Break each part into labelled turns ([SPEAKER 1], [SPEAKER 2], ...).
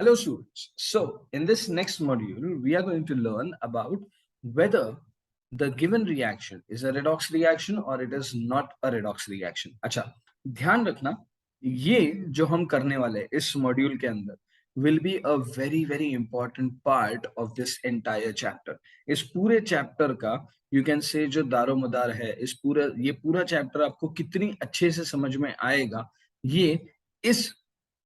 [SPEAKER 1] Hello students. So in this next module, we are going to learn about whether the given reaction is a redox reaction or it is not a redox reaction. अच्छा, ध्यान रखना ये जो हम करने वाले हैं इस मॉड्यूल के अंदर will be a very very important part of this entire chapter. इस पूरे चैप्टर का you can say जो दारोमदार है ये पूरा चैप्टर आपको कितनी अच्छे से समझ में आएगा ये इस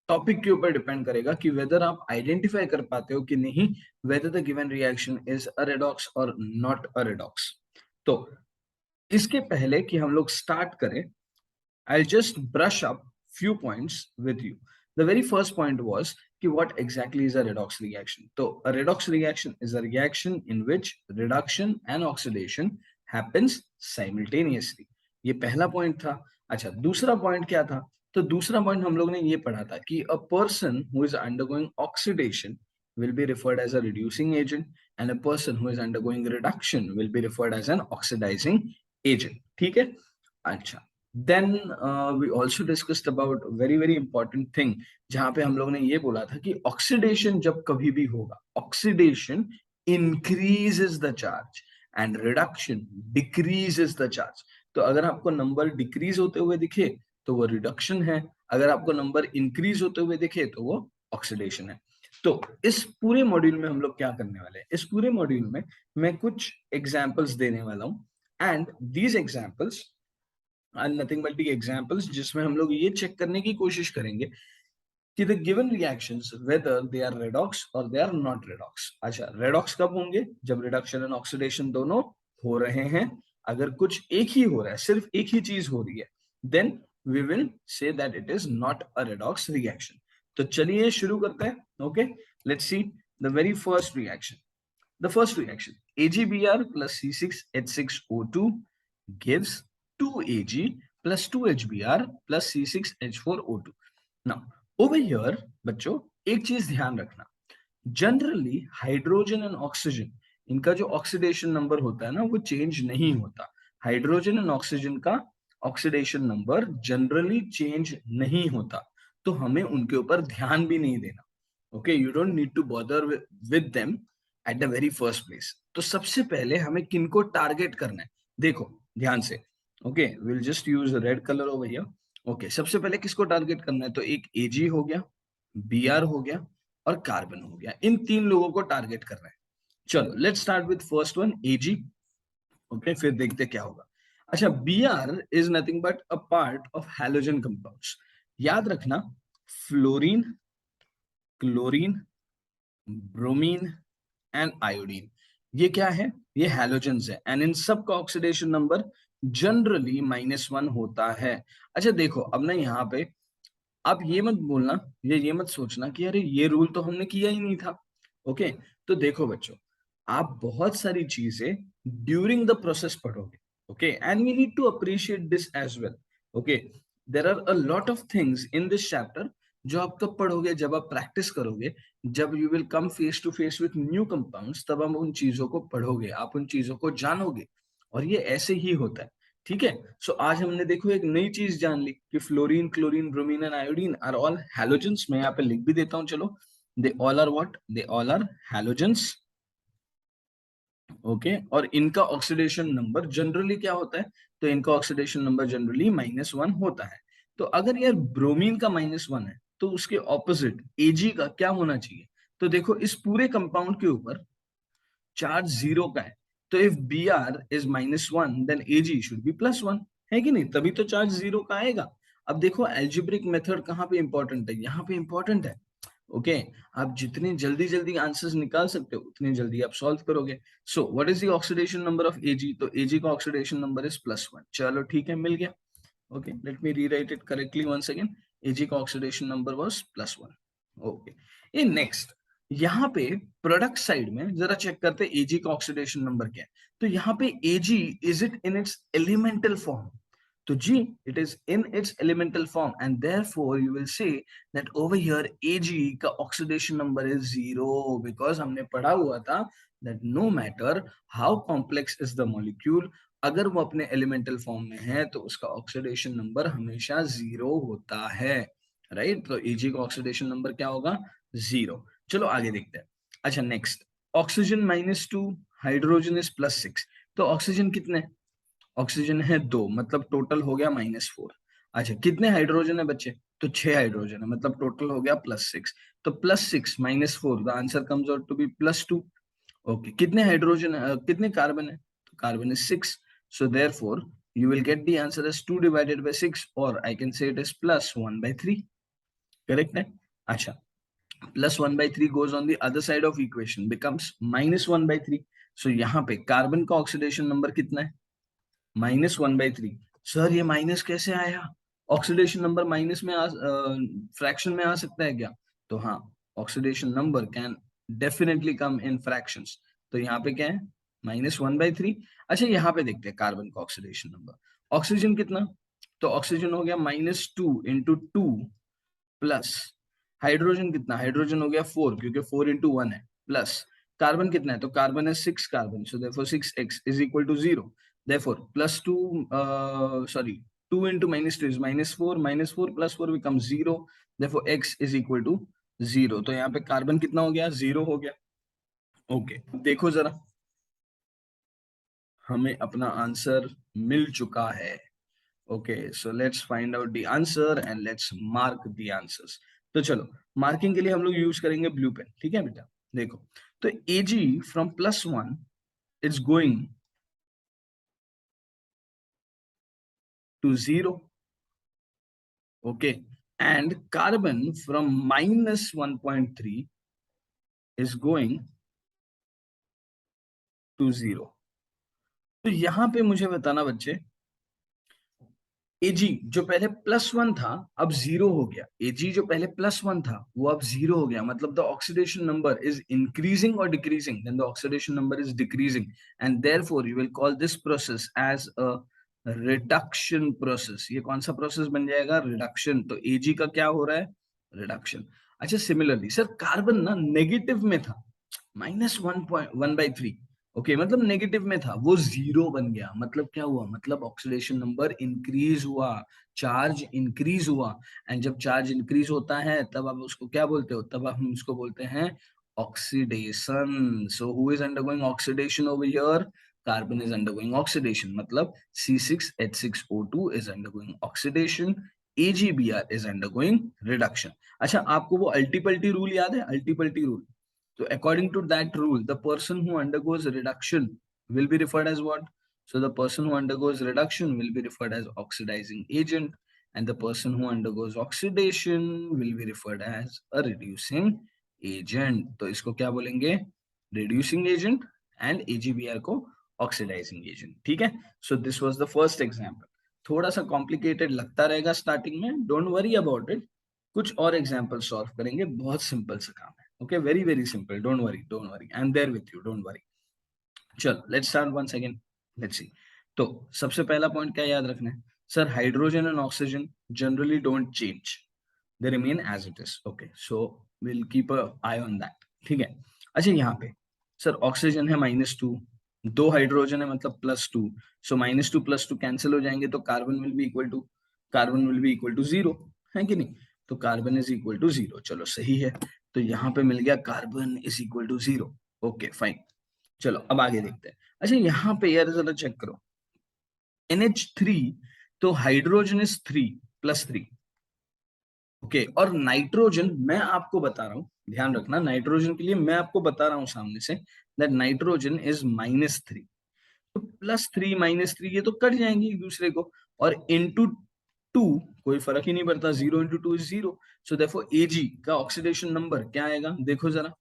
[SPEAKER 1] टॉपिक के ऊपर डिपेंड करेगा कि वेदर आप आइडेंटिफाई कर पाते हो कि नहीं whether the given reaction is a redox और नॉट अ रेडॉक्स। तो इसके पहले कि हम लोग स्टार्ट करें, I'll just brush up few points with you. The very first point was कि what exactly is a redox reaction. तो a redox reaction is a reaction in which reduction and oxidation happens simultaneously. ये पहला point था। अच्छा, दूसरा point क्या था? तो दूसरा पॉइंट हम लोग ने ये पढ़ा था कि a person who is undergoing oxidation will be referred as a reducing agent and a person who is undergoing reduction will be referred as an oxidizing agent. ठीक है? अच्छा, then we also discussed about very very important thing जहां पे हम लोग ने ये बोला था कि ऑक्सीडेशन जब कभी भी होगा, oxidation increases the charge and reduction decreases the charge. तो अगर आपको नंबर डिक्रीज होते हुए दिखे तो वो रिडक्शन है, अगर आपको नंबर इंक्रीज होते हुए दिखे तो वो ऑक्सीडेशन है। तो इस पूरे मॉड्यूल में हम लोग क्या करने वाले हैं, इस पूरे मॉड्यूल में मैं कुछ एग्जाम्पल्स देने वाला हूं and these examples and nothing but the examples जिसमें हम लोग ये चेक करने की कोशिश करेंगे कि the given reactions whether they are redox or they are not redox। अच्छा, redox कब होंगे? जब reduction and oxidation दोनों हो रहे हैं। अगर कुछ एक ही हो रहा है, सिर्फ एक ही चीज हो रही है, then we will say that it is not a redox reaction। तो चलिए शुरू करते हैं। Okay, let's see the very first reaction। The first reaction, AgBr plus C6H6O2 gives 2Ag plus 2HBr plus C6H4O2। Now, over here, बच्चों एक चीज ध्यान रखना, जनरली हाइड्रोजन एंड ऑक्सीजन इनका जो ऑक्सीडेशन नंबर होता है ना वो चेंज नहीं होता। हाइड्रोजन एंड ऑक्सीजन का ऑक्सीडेशन नंबर जनरली चेंज नहीं होता, तो हमें उनके ऊपर ध्यान भी नहीं देना। Okay, you don't need to bother with them at the very first place. तो सबसे पहले हमें किनको टारगेट करना है, देखो ध्यान से। Okay, will just use red colour over here. Okay, सबसे पहले किसको टारगेट करना है? तो एक एजी हो गया, बीआर हो गया और कार्बन हो गया। इन तीन लोगों को टारगेट कर रहे हैं। चलो let's start with first one, A G. Okay, फिर देखते क्या होगा। अच्छा, B R is nothing but a part of halogen compounds. याद रखना, fluorine, chlorine, bromine and iodine, ये क्या है? ये हैलोजेंस है एंड इन सब का ऑक्सीडेशन नंबर जनरली -1 होता है। अच्छा देखो, अब ना यहाँ पे आप ये मत बोलना, ये मत सोचना कि अरे ये रूल तो हमने किया ही नहीं था। ओके, तो देखो बच्चों, आप बहुत सारी चीजें ड्यूरिंग द प्रोसेस पढ़ोगे। Okay, and we need to appreciate this as well. Okay, there are a lot of things in this chapter जो आप कब पढ़ोगे? जब आप प्रैक्टिस करोगे, जब you will come face to face with new compounds, तब हम उन चीजों को पढ़ोगे, आप उन चीजों को जानोगे। और ये ऐसे ही होता है, ठीक है। सो आज हमने देखो एक नई चीज जान ली कि fluorine, chlorine, bromine and iodine are all halogens. मैं यहाँ पे लिख भी देता हूँ, चलो। They all are what? They all are halogens. Okay, और इनका ऑक्सीडेशन नंबर जनरली क्या होता है? तो इनका ऑक्सीडेशन नंबर जनरली -1 होता है। तो अगर यार ब्रोमीन का -1 है तो उसके ऑपोजिट एजी का क्या होना चाहिए? तो देखो इस पूरे कंपाउंड के ऊपर चार्ज 0 का है, तो if Br is -1 then Ag should be +1, है कि नहीं? तभी तो चार्ज 0 का आएगा। अब देखो एल्जेब्रिक मेथड कहाँ पे इंपॉर्टेंट है, यहाँ पे इंपॉर्टेंट है। ओके, आप जितनी जल्दी जल्दी आंसर्स निकाल सकते हो उतनी जल्दी आप सॉल्व करोगे। So what is the oxidation number of Ag? तो Ag का ऑक्सीडेशन नंबर इज +1। चलो ठीक है, मिल गया। Okay, let me rewrite it correctly once again. Ag का ऑक्सीडेशन नंबर वाज +1। ओके, ये नेक्स्ट, यहाँ पे प्रोडक्ट साइड में जरा चेक करते हैं Ag का ऑक्सीडेशन नंबर क्या है। तो यहाँ पे Ag, is it in its elemental form? तो जी, it is in its elemental form and therefore you will say that over here Ag का oxidation number is 0 because हमने पढ़ा हुआ था that no matter how complex is the molecule, अगर वो अपने elemental form में है तो उसका oxidation number हमेशा 0 होता है, राइट? तो Ag का oxidation number क्या होगा? 0। चलो आगे देखते हैं। अच्छा नेक्स्ट, ऑक्सीजन -2, हाइड्रोजन इज +6। तो ऑक्सीजन कितने, ऑक्सीजन है 2, मतलब टोटल हो गया -4। अच्छा कितने हाइड्रोजन है बच्चे, तो 6 हाइड्रोजन है, मतलब टोटल हो गया +6। तो +6 -4, the answer comes out to be +2। Okay, कितने हाइड्रोजन कितने कार्बन है, तो carbon is 6। So therefore you will get the answer as 2 divided by 6, or I can say it is +1/3। Correct है। अच्छा, +1/3 goes on the other side of equation, becomes -1/3। सो यहाँ पे carbon का oxidation number कितना है, -1/3। Sir ये minus कैसे आया, ऑक्सीडेशन नंबर माइनस में फ्रैक्शन में आ सकता है क्या, तो हाँ, oxidation number can definitely come in fractions. तो यहाँ पे क्या है, -1/3। अच्छा यहाँ पे देखते हैं कार्बन का ऑक्सीडेशन नंबर, ऑक्सीजन कितना, तो ऑक्सीजन हो गया -2 इंटू 2 प्लस, हाइड्रोजन कितना, हाइड्रोजन हो गया 4, क्योंकि 4 इंटू 1 है, प्लस कार्बन कितना है, तो कार्बन है 6 carbon, so therefore 6x is equal to 0। Therefore +2 sorry 2 into -2 is -4, -4 plus 4 becomes 0, therefore x is equal to 0। तो यहाँ पे कार्बन कितना हो गया, 0 हो गया। ओके देखो जरा, हमें अपना आंसर मिल चुका है। Okay so let's find out the answer and let's mark the answers. तो चलो मार्किंग के लिए हम लोग यूज करेंगे ब्लू पेन, ठीक है बेटा। देखो, तो Ag from +1 is going to 0, okay, and carbon from -1.3 is going to 0। तो यहां पे मुझे बताना बच्चे, Ag जो पहले +1 था अब 0 हो गया, Ag जो पहले +1 था वो अब 0 हो गया, मतलब the oxidation number is increasing और decreasing, then the oxidation number is decreasing, and therefore you will call this process as a reduction process. ये कौन सा प्रोसेस बन जाएगा, रिडक्शन। तो Ag का क्या हो रहा है, रिडक्शन। अच्छा सिमिलरली सर कार्बन ना नेगेटिव में था, -1/3, ओके मतलब नेगेटिव में था, वो 0 बन गया, मतलब क्या हुआ, मतलब ऑक्सीडेशन नंबर इंक्रीज हुआ, चार्ज इंक्रीज हुआ। एंड जब चार्ज इंक्रीज होता है तब आप उसको क्या बोलते हो, तब हम उसको बोलते हैं oxidation. So who is undergoing oxidation over here, carbon is undergoing oxidation, मतलब C6H6O2 is undergoing oxidation, AgBr is undergoing reduction. अच्छा आपको वो अल्टीपल्टी रूल याद है, अल्टीपल्टी rule, so according to that rule, the person who undergoes reduction will be referred as what? So the person who undergoes reduction will be referred as oxidizing agent, and the person who undergoes oxidation will be referred as a reducing agent. तो इसको क्या बोलेंगे, reducing agent, and AgBr को oxidizing agent, ठीक है। So this was the first example. थोड़ा सा complicated लगता रहेगा स्टार्टिंग में, don't worry about it, कुछ और एग्जाम्पल सॉल्व करेंगे, बहुत सिंपल सा काम है। Okay, very very simple, don't worry, don't worry, I'm there with you, don't worry। चलो let's start once again, let's see। तो सबसे पहला पॉइंट क्या याद रखना है, sir hydrogen and oxygen generally don't change, they remain as it is, okay, so we'll keep a eye on that, ठीक है। अच्छा यहाँ पे सर ऑक्सीजन है -2, दो हाइड्रोजन है मतलब +2, सो -2 +2 कैंसिल हो जाएंगे, तो carbon will be equal to 0, है कि नहीं, तो कार्बन इज इक्वल टू 0, चलो सही है। तो यहाँ पे मिल गया carbon is equal to 0, okay fine. चलो अब आगे देखते हैं। अच्छा यहाँ पे यार जरा चेक करो, NH3, तो हाइड्रोजन इज 3 +3, ओके, और नाइट्रोजन मैं आपको बता रहा हूं, ध्यान रखना, नाइट्रोजन के लिए मैं आपको बता रहा हूं सामने से दैट नाइट्रोजन इज -3। तो +3 -3 ये तो कट जाएंगे एक दूसरे को, और इंटू 2 कोई फर्क ही नहीं पड़ता, 0 into 2 is 0। So therefore Ag का ऑक्सीडेशन नंबर क्या आएगा, देखो जरा,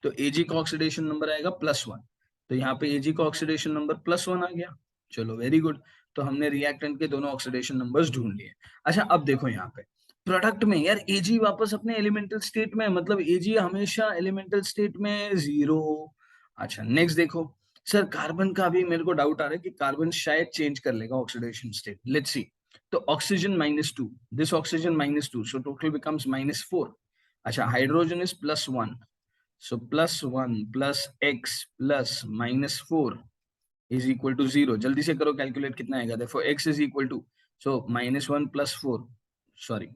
[SPEAKER 1] तो Ag का ऑक्सीडेशन नंबर आएगा +1, तो यहाँ पे Ag का ऑक्सीडेशन नंबर +1 आ गया, चलो वेरी गुड। तो हमने रिएक्टेंट के दोनों ऑक्सीडेशन नंबर्स ढूंढ लिए। अच्छा अब देखो यहाँ पे प्रोडक्ट में यार Ag वापस अपने एलिमेंटल स्टेट में, मतलब Ag हमेशा एलिमेंटल स्टेट में 0। अच्छा नेक्स्ट देखो, सर कार्बन का भी मेरे को डाउट आ रहा है कि कार्बन शायद चेंज कर लेगा ऑक्सीडेशन स्टेट, लेट्स सी। तो oxygen -2, this oxygen -2, so total becomes -4। अच्छा hydrogen is +1, so +1 plus x plus -4 is equal to 0। जल्दी से करो कैलकुलेट कितना आएगा, देखो x is equal to, so -1 plus 4, sorry,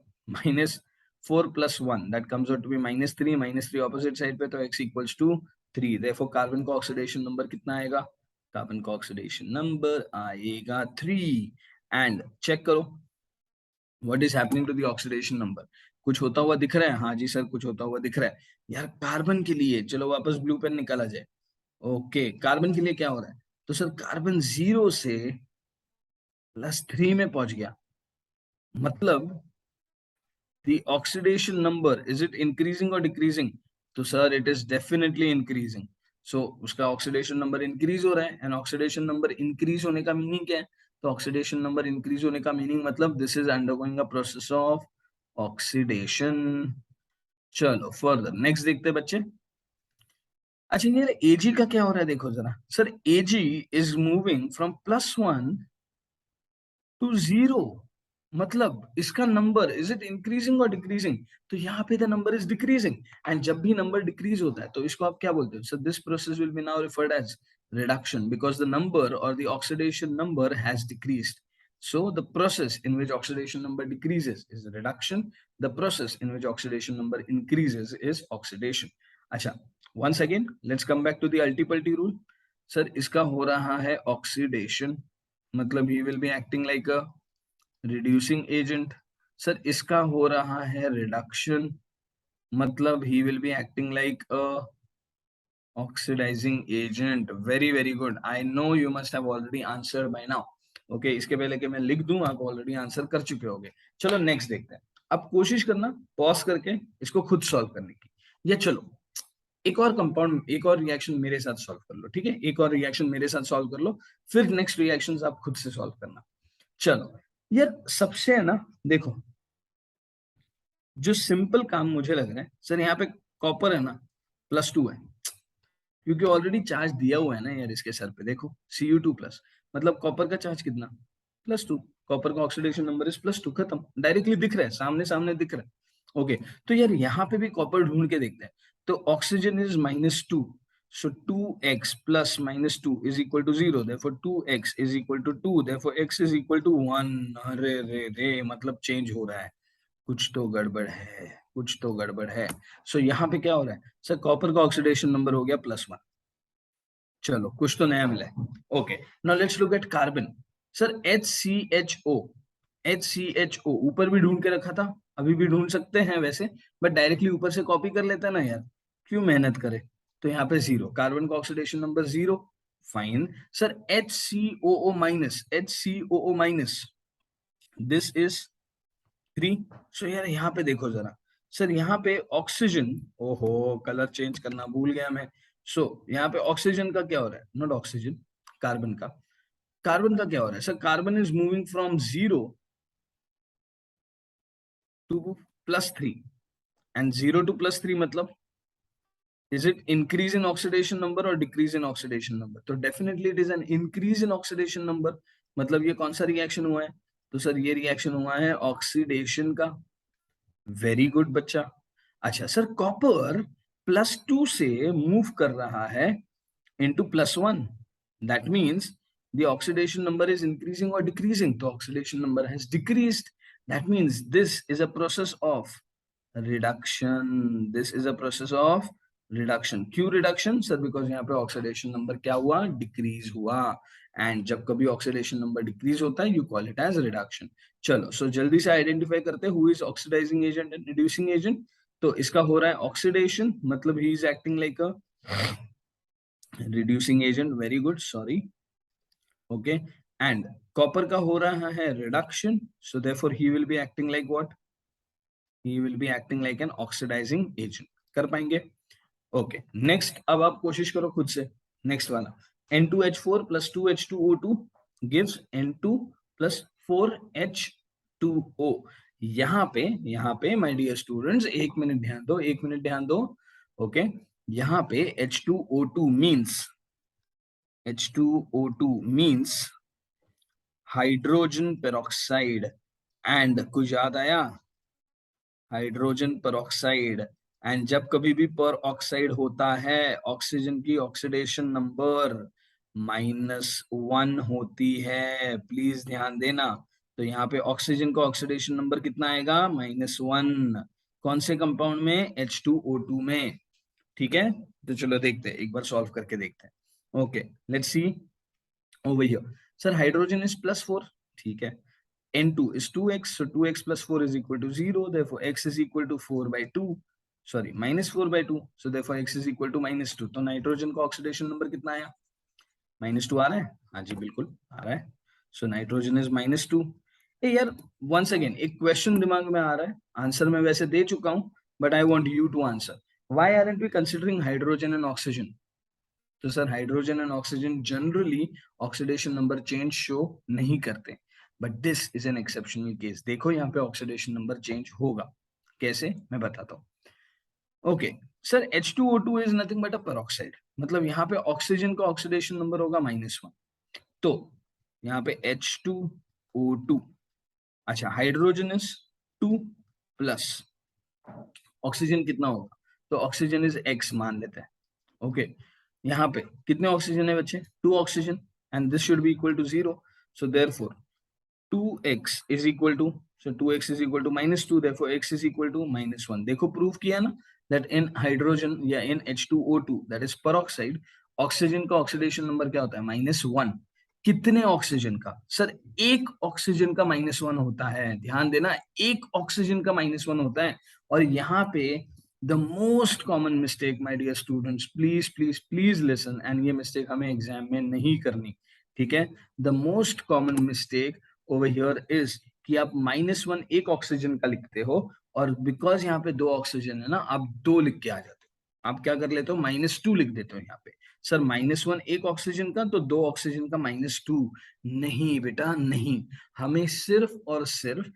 [SPEAKER 1] 4 plus 1 that comes out to be -3, -3 opposite side पे, तो x equals to 3. Therefore carbon का ऑक्सीडेशन नंबर कितना आएगा? कार्बन का ऑक्सीडेशन नंबर आएगा 3. एंड चेक करो what is happening to the oxidation number. कुछ होता हुआ दिख रहा है? हाँ जी सर, कुछ होता हुआ दिख रहा है. यार कार्बन के लिए चलो वापस ब्लू पेन निकाला जाए. ओके, कार्बन के लिए क्या हो रहा है? तो सर कार्बन 0 से +3 में पहुंच गया. मतलब the oxidation number, is it increasing or decreasing? तो sir it is definitely increasing. So उसका oxidation number increase हो रहा है, and oxidation number increase होने का meaning क्या है? तो oxidation number increase होने का meaning मतलब this is undergoing a process of oxidation. चलो further next देखते हैं बच्चे. अच्छा ये Ag का क्या हो रहा है देखो जरा. Sir Ag is moving from +1 to 0. मतलब इसका नंबर इज इट इंक्रीजिंग और डिक्रीजिंग? तो यहाँ पे the number is decreasing. And जब भी नंबर डिक्रीज होता है तो इसको आप क्या बोलते हो? So this process will be now referred as reduction because the number or the oxidation number has decreased. So the process in which oxidation number decreases is reduction. The process in which oxidation number increases is oxidation. अच्छा, once again let's come back to the Alti-Pulti rule. Sir इसका हो रहा है oxidation, मतलब he will be acting like a reducing agent. Sir इसका हो रहा है रिडक्शन, मतलब he will be acting like a oxidising agent. Very very good. I know you must have already answered by now. Okay, इसके पहले कि मैं लिख दूं आप ऑलरेडी आंसर कर चुके होंगे. चलो नेक्स्ट देखते हैं. अब कोशिश करना पॉज करके इसको खुद सॉल्व करने की, या चलो एक और कंपाउंड, एक और रिएक्शन मेरे साथ सॉल्व कर लो. ठीक है, एक और रिएक्शन मेरे साथ सॉल्व कर लो, फिर नेक्स्ट रिएक्शंस आप खुद से सॉल्व करना. चलो यार सबसे है ना, देखो जो सिंपल काम मुझे लग रहा है सर, यहाँ पे कॉपर है ना +2 है, क्योंकि ऑलरेडी चार्ज दिया हुआ है ना यार इसके सर पे. देखो Cu2+, मतलब कॉपर का चार्ज कितना? +2. कॉपर का ऑक्सीडेशन नंबर इज +2. खत्म, डायरेक्टली दिख रहा है, सामने सामने दिख रहा है. ओके, तो यार यहाँ पे भी कॉपर ढूंढ के देखते हैं. तो oxygen is -2, so 2x plus -2 is equal to 0. Therefore 2x is equal to 2. Therefore x is equal to 1. अरे रे रे, मतलब चेंज हो रहा है. कुछ तो गड़बड़ है, कुछ तो गड़बड़ है. सो यहाँ पे क्या हो रहा है सर? कॉपर का ऑक्सीडेशन नंबर हो गया +1. चलो कुछ तो नया मिला है. Okay, now let's look at carbon. Sir HCHO, HCHO ऊपर भी ढूंढ के रखा था, अभी भी ढूंढ सकते हैं वैसे, बट डायरेक्टली ऊपर से कॉपी कर लेते हैं ना यार, क्यों मेहनत करे. तो यहाँ पे 0, कार्बन का oxidation number 0. Fine. Sir HCOO-, HCOO-, this is 3. सो यार यहाँ पे देखो जरा. सर यहाँ पे ऑक्सीजन, ओहो कलर चेंज करना भूल गया मैं. सो यहाँ पे ऑक्सीजन का क्या हो रहा है? नॉट ऑक्सीजन, कार्बन का. कार्बन का क्या हो रहा है sir? Carbon is moving from 0 to +3. And 0 to +3 मतलब is it increase in oxidation number or decrease in oxidation number? तो definitely it is an increase in oxidation number. मतलब ये कौन सा रिएक्शन हुआ है? तो सर ये रिएक्शन हुआ है ऑक्सीडेशन का. वेरी गुड बच्चा. अच्छा सर, कॉपर +2 से मूव कर रहा है into +1. That means the oxidation number is increasing or decreasing. तो oxidation number has decreased. That means this is a process of reduction. This is a process of reduction. क्यों reduction? Sir because यहाँ पे oxidation number क्या हुआ? Decrease हुआ. And जब कभी oxidation number decrease होता है you call it as reduction. चलो सो जल्दी से आइडेंटिफाई करते हैं who is oxidising agent and reducing agent. तो इसका हो रहा है ऑक्सीडेशन, मतलब he is acting like a reducing agent. Very good, sorry. Okay, and copper का हो रहा है reduction, so therefore he will be acting like what? He will be acting like an oxidising agent. कर पाएंगे? Okay, next अब आप कोशिश करो खुद से. नेक्स्ट वाला N2H4 plus 2H2O2 gives N2 plus 4H2O. यहाँ पे माय डियर स्टूडेंट्स एक मिनट ध्यान दो, एक मिनट ध्यान दो. ओके, यहाँ पे H2O2 means hydrogen peroxide. And कुछ याद आया? Hydrogen peroxide. एंड जब कभी भी पर ऑक्साइड होता है ऑक्सीजन की ऑक्सीडेशन नंबर -1 होती है. प्लीज ध्यान देना. तो यहाँ पे ऑक्सीजन का ऑक्सीडेशन नंबर कितना आएगा? -1. कौन से कंपाउंड में? H2O2 में। ठीक है, तो चलो देखते हैं, एक बार सॉल्व करके देखते हैं। Okay, let's see over here. Sir hydrogen is +4, ठीक है। N2 is 2x, so 2x plus 4 is equal to 0, therefore x is equal to 4 by 2, sorry, minus 4 by 2, so therefore x is equal to -2। तो nitrogen का oxidation number कितना आया? -2 आ रहा है? हाँ जी बिल्कुल आ रहा है। So nitrogen is -2। ए यार, वंस अगेन एक क्वेश्चन दिमाग में आ रहा है, आंसर मैं वैसे दे चुका हूं, but I want you to answer. Why aren't we considering hydrogen and oxygen? तो sir hydrogen and oxygen generally oxidation number change show नहीं करते, but this is an exceptional case. देखो यहाँ पे ऑक्सीडेशन नंबर चेंज होगा, कैसे मैं बताता हूँ। Okay sir, H2O2 is nothing but a peroxide, मतलब यहाँ पे ऑक्सीजन का ऑक्सीडेशन नंबर होगा -1। तो यहाँ पे H2O2, अच्छा हाइड्रोजन इज 2 प्लस ऑक्सीजन कितना होगा? तो ऑक्सीजन इज X मान लेते हैं। ओके, यहाँ पे कितने ऑक्सीजन है बच्चे? 2 oxygen, and this should be equal to 0, so therefore 2x is equal to, so 2x is equal to -2, therefore x is equal to -1। देखो प्रूव किया ना that in hydrogen या in H2O2 that is peroxide, oxygen का oxidation number क्या होता है? -1। कितने oxygen का? सर एक ऑक्सीजन का -1 होता है, ध्यान देना, एक ऑक्सीजन का -1 होता है। और यहाँ पे the most common mistake my dear students, please please please listen, and ये मिस्टेक हमें एग्जाम में नहीं करनी, ठीक है। The most common mistake over here is कि आप -1 एक ऑक्सीजन का लिखते हो, और बिकॉज यहाँ पे 2 ऑक्सीजन है ना, आप 2 लिख के आ जाते हो। आप क्या कर लेते हो? -2 लिख देते हो यहाँ पे। सर -1 एक ऑक्सीजन का, तो 2 ऑक्सीजन का -2 नहीं बेटा, नहीं। हमें सिर्फ और सिर्फ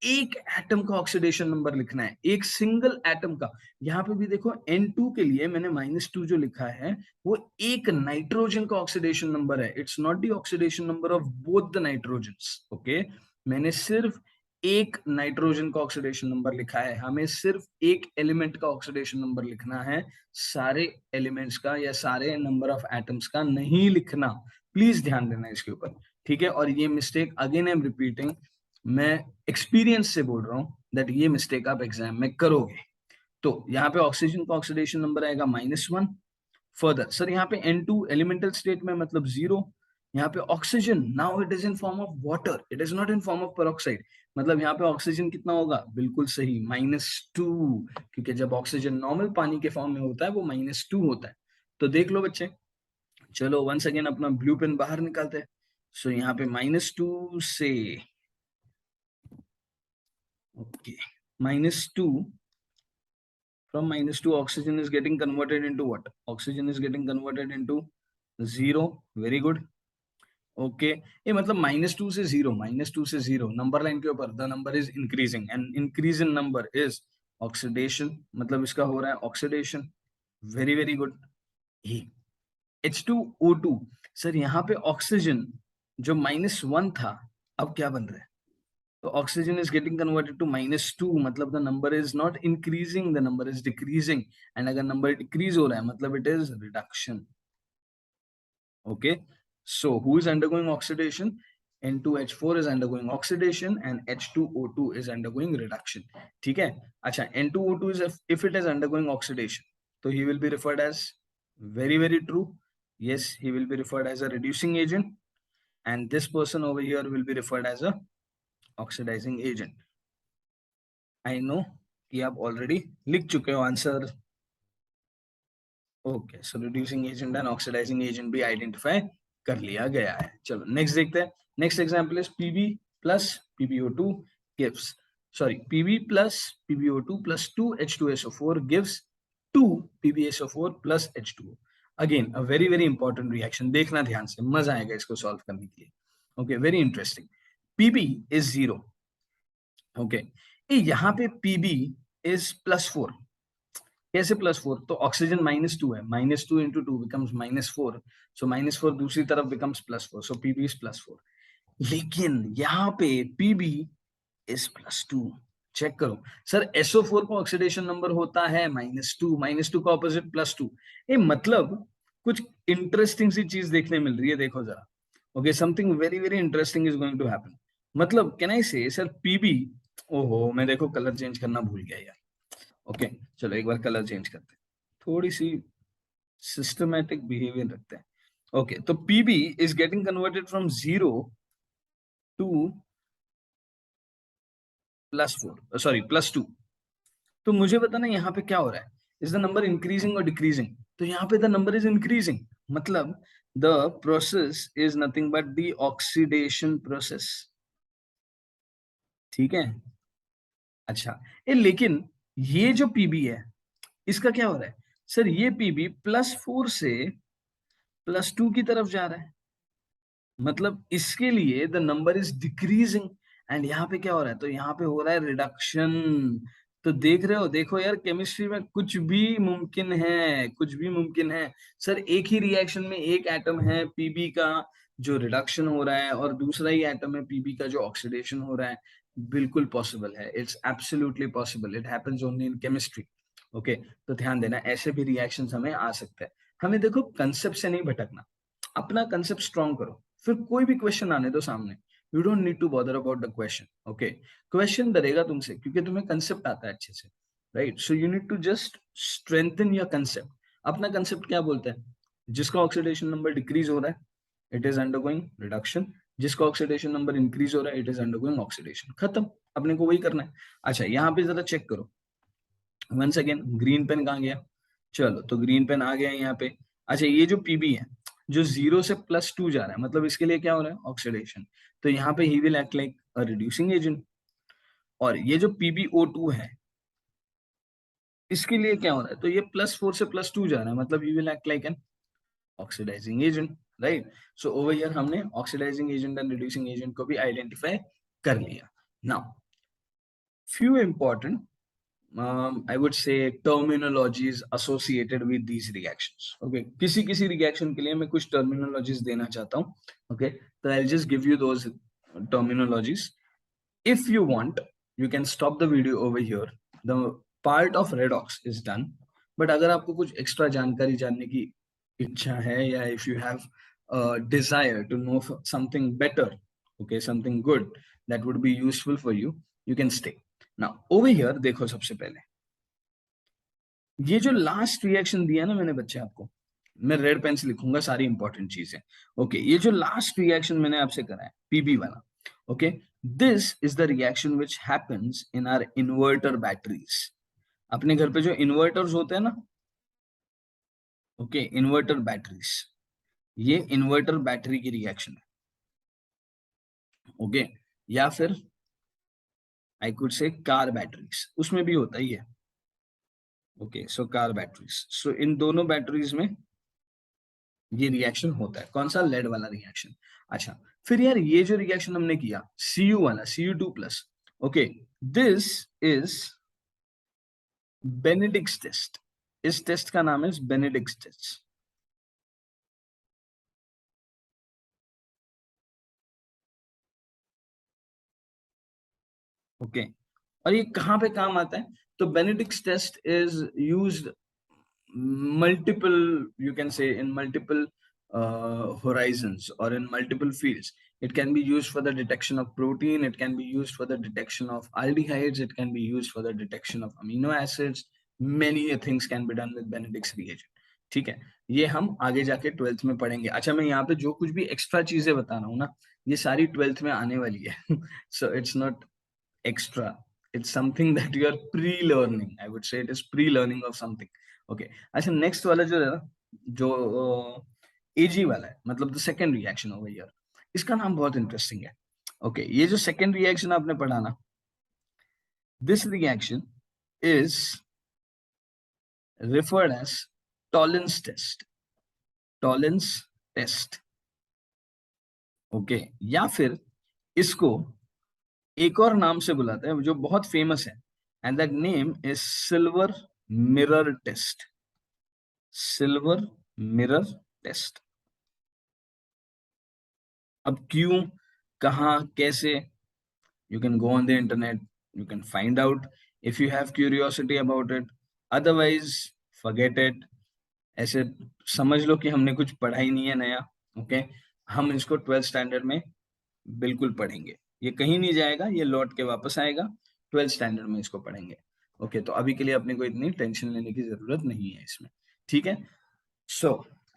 [SPEAKER 1] एक एटम का ऑक्सीडेशन नंबर लिखना है, एक सिंगल एटम का। यहाँ पे भी देखो N2 के लिए मैंने -2 जो लिखा है, वो एक नाइट्रोजन का ऑक्सीडेशन नंबर है। It's not the oxidation number of both the nitrogens. Okay, मैंने सिर्फ एक नाइट्रोजन का ऑक्सीडेशन नंबर लिखा है। हमें सिर्फ एक एलिमेंट का ऑक्सीडेशन नंबर लिखना है, सारे एलिमेंट्स का या सारे नंबर ऑफ एटम्स का नहीं लिखना। प्लीज ध्यान देना इसके ऊपर, ठीक है। और ये mistake again I am repeating, मैं एक्सपीरियंस से बोल रहा हूं दैट ये मिस्टेक आप एग्जाम में करोगे। तो यहाँ पे ऑक्सीजन का ऑक्सीडेशन नंबर आएगा -1। फर्दर सर यहाँ पे N2 एलिमेंटल स्टेट में, मतलब 0। यहाँ पे oxygen now it is in form of water, it is not in form of peroxide, मतलब यहाँ पे ऑक्सीजन कितना होगा? बिल्कुल सही, -2, क्योंकि जब ऑक्सीजन नॉर्मल पानी के फॉर्म में होता है वो -2 होता है। तो देख लो बच्चे, चलो वंस अगेन अपना ब्लू पेन बाहर निकालते हैं। सो यहाँ पे -2 से, okay, -2, from -2 oxygen is getting converted into what? Oxygen is getting converted into 0, very good। Okay, ये मतलब -2 से 0, -2 से 0 नंबर लाइन के ऊपर the number is increasing, and increase in number is oxidation, मतलब इसका हो रहा है oxidation. Very very good. H2O2, sir यहाँ पे ऑक्सीजन जो -1 था, अब क्या बन रहा है? तो oxygen is getting converted to -2, मतलब the number is not increasing, the number is decreasing. And अगर नंबर डिक्रीज हो रहा है मतलब it is reduction. Okay, so who is undergoing oxidation? N2H4 is undergoing oxidation and H2O2 is undergoing reduction। ठीक है, अच्छा N2O2 is if it is undergoing oxidation, so he will be referred as, very very true, yes, he will be referred as a reducing agent, and this person over here will be referred as a oxidizing agent। I know कि आप already लिख चुके हो answer. Okay, so reducing agent and oxidising agent भी identify कर लिया गया है। चलो नेक्स्ट देखते हैं। Next example is Pb plus PbO2 gives, sorry, Pb plus PbO2 plus 2 H2SO4 gives 2 PbSO4 plus H2O। Again a very very important reaction, देखना ध्यान से, मजा आएगा इसको सॉल्व करने के लिए। Okay, very interesting. Pb is 0। Okay, यहाँ पे Pb इज +4। कैसे +4? तो ऑक्सीजन -2 है, -2 into 2 becomes -4, so -4 दूसरी तरफ becomes +4, so Pb is +4। लेकिन यहाँ पे Pb is +2। चेक करो सर, SO4 का ऑक्सीडेशन नंबर होता है -2, -2 का ऑपोजिट +2। ये मतलब कुछ इंटरेस्टिंग सी चीज देखने मिल रही है, देखो जरा। Okay, something very very interesting is going to happen. मतलब can I say sir Pb, ओहो मैं देखो कलर चेंज करना भूल गया यार। ओके, चलो एक बार कलर चेंज करते हैं, थोड़ी सी सिस्टमैटिक बिहेवियर रखते हैं। ओके, तो PB is getting converted from 0 to +4, sorry +2। तो मुझे बताना यहाँ पे क्या हो रहा है, इज द नंबर इंक्रीजिंग और डिक्रीजिंग? तो यहाँ पे द नंबर इज इंक्रीजिंग, मतलब the process is nothing but the oxidation process. ठीक है, अच्छा, लेकिन ये जो पीबी है इसका क्या हो रहा है? सर ये पीबी +4 से +2 की तरफ जा रहा है, मतलब इसके लिए the number is decreasing. And यहाँ पे क्या हो रहा है? तो यहाँ पे हो रहा है रिडक्शन। तो देख रहे हो, देखो यार, केमिस्ट्री में कुछ भी मुमकिन है, कुछ भी मुमकिन है। सर एक ही रिएक्शन में एक एटम है पीबी का जो रिडक्शन हो रहा है, और दूसरा ही एटम है पीबी का जो ऑक्सीडेशन हो रहा है। बिल्कुल पॉसिबल है, it's absolutely possible, it happens only in chemistry. Okay, तो ध्यान देना, ऐसे भी रिएक्शंस हमें आ सकते हैं। हमें देखो कंसेप्ट से नहीं भटकना, अपना कंसेप्ट स्ट्रॉन्ग करो, फिर कोई भी क्वेश्चन आने दो सामने, you don't need to bother about the question. Okay, question डरेगा तुमसे क्योंकि तुम्हें कंसेप्ट आता है अच्छे से, right? So you need to just strengthen your concept. अपना कंसेप्ट क्या बोलता है? जिसका ऑक्सीडेशन नंबर डिक्रीज हो रहा है इट इज अंडरगोइंग रिडक्शन, जिसका ऑक्सीडेशन नंबर इंक्रीज हो रहा है इट इज अंडरगोइंग ऑक्सीडेशन। खत्म, अपने को वही करना है। अच्छा, यहाँ पे जरा चेक करो वंस अगेन, ग्रीन पेन कहाँ गया? चलो, तो ग्रीन पेन आ गया यहाँ पे। अच्छा, ये जो पीबी है जो 0 से +2 जा रहा है, मतलब इसके लिए क्या हो रहा है? ऑक्सीडेशन। तो यहाँ पे ही will act like a reducing agent. और ये जो PbO2 है इसके लिए क्या हो रहा है? तो ये +4 से +2 जा रहा है, मतलब he will act like an oxidising agent, right? So over here हमने oxidizing agent and reducing agent को भी आइडेंटिफाई कर लिया। Now few important I would say terminologies associated with these reactions. Okay, किसी reaction के लिए मैं कुछ terminologies देना चाहता हूँ. Okay, so I'll just give you those terminologies. If you want, you can stop the video over here. The part of redox is done. But अगर आपको कुछ extra जानकारी जानने की इच्छा है, या if you have a desire to know something better, okay, something good that would be useful for you, you can stay. Now over here देखो, सबसे पहले ये जो लास्ट रिएक्शन दिया ना मैंने बच्चे आपको, मैं रेड पेन से लिखूंगा सारी इंपॉर्टेंट चीजें। ओके, ये जो लास्ट रिएक्शन मैंने आपसे करा है पीबी वाला, okay, this is the reaction which happens in our inverter batteries. अपने घर पे जो इन्वर्टर्स होते हैं ना, ओके, इन्वर्टर बैटरीज, ये इन्वर्टर बैटरी की रिएक्शन है। ओके, या फिर I could say car batteries, उसमें भी होता ही है। Okay, so car batteries, so इन दोनों बैटरीज में ये रिएक्शन होता है। कौन सा? लेड वाला रिएक्शन। अच्छा, फिर यार ये जो रिएक्शन हमने किया Cu वाला, Cu2+, okay, this is Benedict's test. इस टेस्ट का नाम है बेनेडिक्स टेस्ट। ओके, और ये कहाँ पे काम आता है? तो Benedict's test is used multiple, you can say in multiple horizons or in multiple fields. It can be used for the detection of protein, it can be used for the detection of aldehydes, it can be used for the detection of amino acids. Many things can be done with Benedict's reagent. ठीक है, ये हम आगे जाके 12th में पढ़ेंगे। अच्छा, मैं यहाँ पे जो कुछ भी एक्स्ट्रा चीजें बता रहा हूँ ना, ये सारी 12th में आने वाली है। So it's not extra, it's something that you are pre-learning. I would say it is pre-learning of something. Okay, अच्छा, नेक्स्ट वाला जो है ना, जो एजी वाला है, मतलब the second reaction over here, इसका नाम बहुत इंटरेस्टिंग है। ओके, ये जो सेकेंड रिएक्शन आपने पढ़ा ना, this reaction is referred as Tollens test. Tollens test, okay, या फिर इसको एक और नाम से बुलाते हैं जो बहुत फेमस है, and that name is silver mirror test. Silver mirror test. अब क्यों, कहाँ, कैसे, you can go on the internet, you can find out if you have curiosity about it, otherwise forget it। ऐसे समझ लो कि हमने कुछ पढ़ा ही नहीं है नया। ओके, हम इसको 12th स्टैंडर्ड में बिल्कुल पढ़ेंगे, ये कहीं नहीं जाएगा, ये लौट के वापस आएगा, 12th स्टैंडर्ड में इसको पढ़ेंगे। ओके, तो अभी के लिए अपने को इतनी टेंशन लेने की जरूरत नहीं है इसमें, ठीक है। So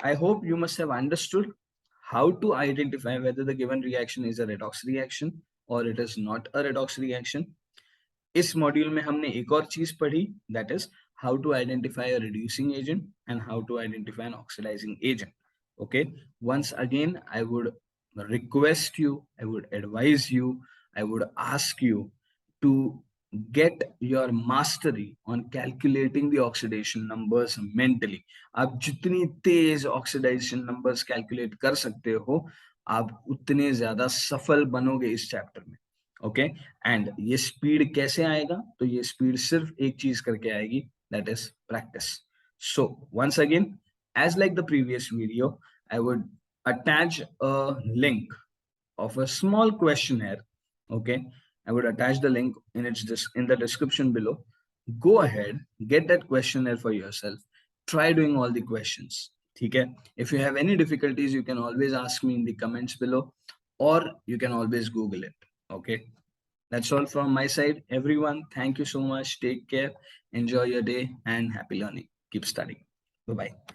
[SPEAKER 1] I hope you must have understood how to identify whether the given reaction is a redox reaction or it is not a redox reaction. इस मॉड्यूल में हमने एक और चीज पढ़ी, that is how to identify a reducing agent and how to identify an oxidising agent. Okay, once again I would request you, I would advise you, I would ask you to get your mastery on calculating the oxidation numbers mentally. आप जितनी तेज oxidisation numbers calculate कर सकते हो, आप उतने ज्यादा सफल बनोगे इस चैप्टर में. ओके, एंड ये स्पीड कैसे आएगा? तो ये स्पीड सिर्फ एक चीज करके आएगी, that is practice. So once again, as like the previous video, I would attach a link of a small questionnaire. Okay, I would attach the link in the description below. Go ahead, get that questionnaire for yourself. Try doing all the questions. Okay, if you have any difficulties, you can always ask me in the comments below, or you can always Google it. Okay, that's all from my side. Everyone, thank you so much. Take care, enjoy your day, and happy learning. Keep studying. Bye bye.